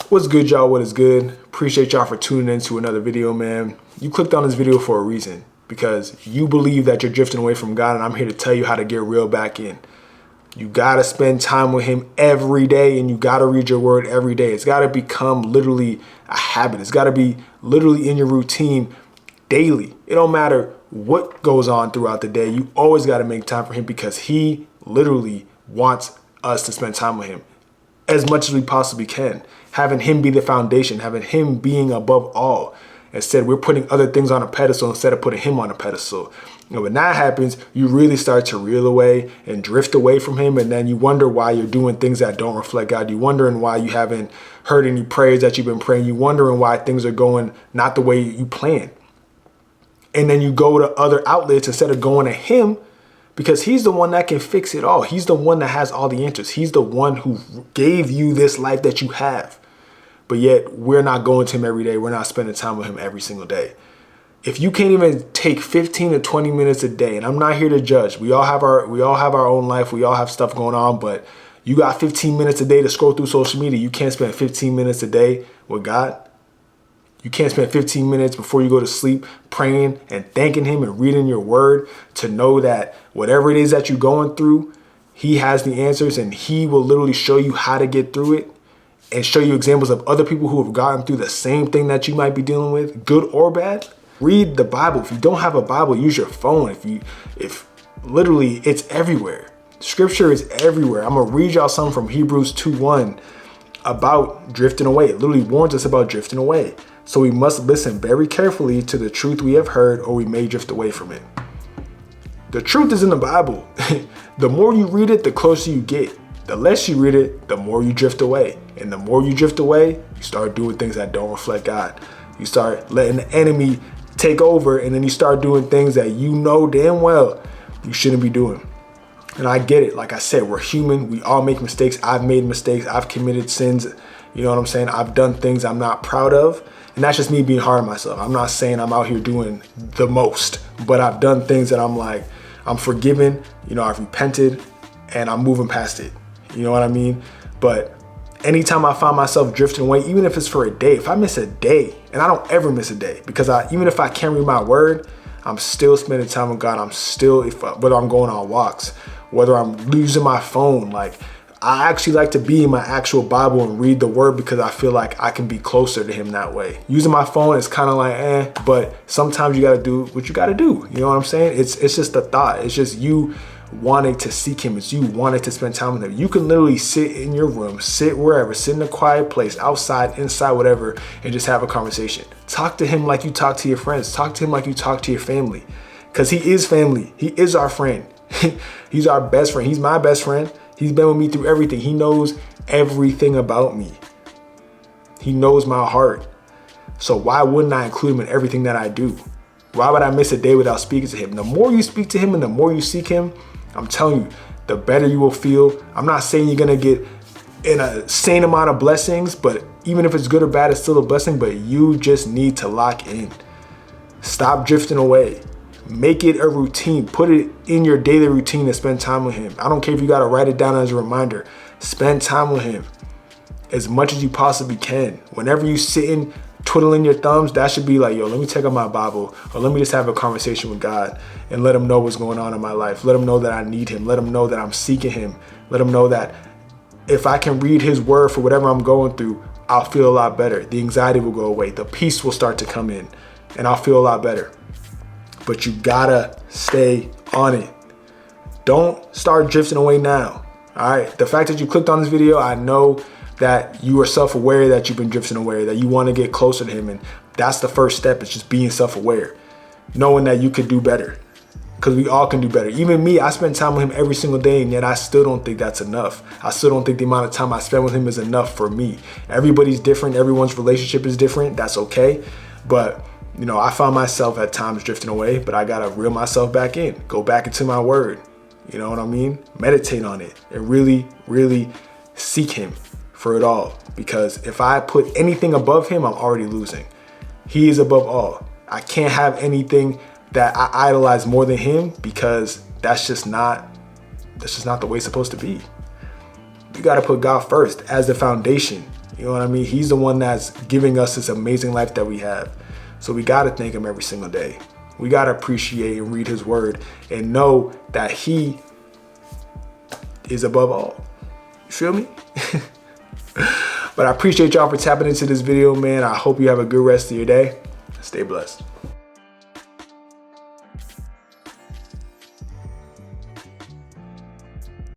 What's good, y'all? What is good? Appreciate y'all for tuning in to another video, man. You clicked on this video for a reason, because you believe that you're drifting away from God, and I'm here to tell you how to get real back in. You gotta spend time with him every day, and you gotta read your word every day. It's gotta become literally a habit. It's gotta be literally in your routine daily. It don't matter what goes on throughout the day. You always gotta make time for him, because he literally wants us to spend time with him as much as we possibly can. Having him be the foundation, having him being above all. Instead, we're putting other things on a pedestal instead of putting him on a pedestal. When that happens, you really start to reel away and drift away from him. And then you wonder why you're doing things that don't reflect God. You're wondering why you haven't heard any prayers that you've been praying. You're wondering why things are going not the way you planned. And then you go to other outlets instead of going to him, because he's the one that can fix it all. He's the one that has all the answers. He's the one who gave you this life that you have. But yet we're not going to him every day. We're not spending time with him every single day. If you can't even take 15 to 20 minutes a day, and I'm not here to judge. We all have our own life. We all have stuff going on, but you got 15 minutes a day to scroll through social media. You can't spend 15 minutes a day with God. You can't spend 15 minutes before you go to sleep praying and thanking him and reading your word to know that whatever it is that you're going through, he has the answers, and he will literally show you how to get through it and show you examples of other people who have gotten through the same thing that you might be dealing with, good or bad. Read the Bible. If you don't have a Bible, use your phone. If literally it's everywhere. Scripture is everywhere. I'm going to read y'all something from Hebrews 2:1 about drifting away. It literally warns us about drifting away. So we must listen very carefully to the truth we have heard, or we may drift away from it. The truth is in the Bible. The more you read it, the closer you get. The less you read it, the more you drift away. And the more you drift away, you start doing things that don't reflect God. You start letting the enemy take over, and then you start doing things that you know damn well you shouldn't be doing. And I get it. Like I said, we're human. We all make mistakes. I've made mistakes. I've committed sins. You know what I'm saying? I've done things I'm not proud of. And that's just me being hard on myself. I'm not saying I'm out here doing the most, but I've done things that I'm like, I'm forgiven. I've repented, and I'm moving past it. You know what I mean? But anytime I find myself drifting away, even if it's for a day, if I miss a day, and I don't ever miss a day, because even if I can't read my word, I'm still spending time with God. I'm still, whether I'm going on walks, whether I'm using my phone, I actually like to be in my actual Bible and read the word, because I feel like I can be closer to him that way. Using my phone is kind of like, but sometimes you got to do what you got to do. You know what I'm saying? It's just a thought. It's just you wanting to seek him. It's you wanting to spend time with him. You can literally sit in your room, sit wherever, sit in a quiet place, outside, inside, whatever, and just have a conversation. Talk to him like you talk to your friends. Talk to him like you talk to your family, because he is family. He is our friend. He's our best friend. He's my best friend. He's been with me through everything. He knows everything about me. He knows my heart. So why wouldn't I include him in everything that I do? Why would I miss a day without speaking to him? The more you speak to him and the more you seek him, I'm telling you, the better you will feel. I'm not saying you're going to get an insane amount of blessings, but even if it's good or bad, it's still a blessing. But you just need to lock in. Stop drifting away. Make it a routine. Put it in your daily routine to spend time with him. I don't care if you got to write it down as a reminder. Spend time with him as much as you possibly can. Whenever you sitting twiddling your thumbs, that should be like, yo, let me take out my Bible, or let me just have a conversation with God and let him know what's going on in my life. Let him know that I need him. Let him know that I'm seeking him. Let him know that if I can read his word for whatever I'm going through, I'll feel a lot better. The anxiety will go away. The peace will start to come in, and I'll feel a lot better. But you gotta stay on it. Don't start drifting away now. All right. The fact that you clicked on this video, I know that you are self-aware that you've been drifting away, that you want to get closer to him. And that's the first step. It's just being self-aware, knowing that you could do better, because we all can do better. Even me, I spend time with him every single day, and yet I still don't think that's enough. I still don't think the amount of time I spend with him is enough for me. Everybody's different. Everyone's relationship is different. That's okay. But I found myself at times drifting away, but I got to reel myself back in, go back into my word. You know what I mean? Meditate on it and really, really seek him for it all. Because if I put anything above him, I'm already losing. He is above all. I can't have anything that I idolize more than him, because that's just not the way it's supposed to be. You got to put God first as the foundation. You know what I mean? He's the one that's giving us this amazing life that we have. So we got to thank him every single day. We got to appreciate and read his word and know that he is above all. You feel me? But I appreciate y'all for tapping into this video, man. I hope you have a good rest of your day. Stay blessed.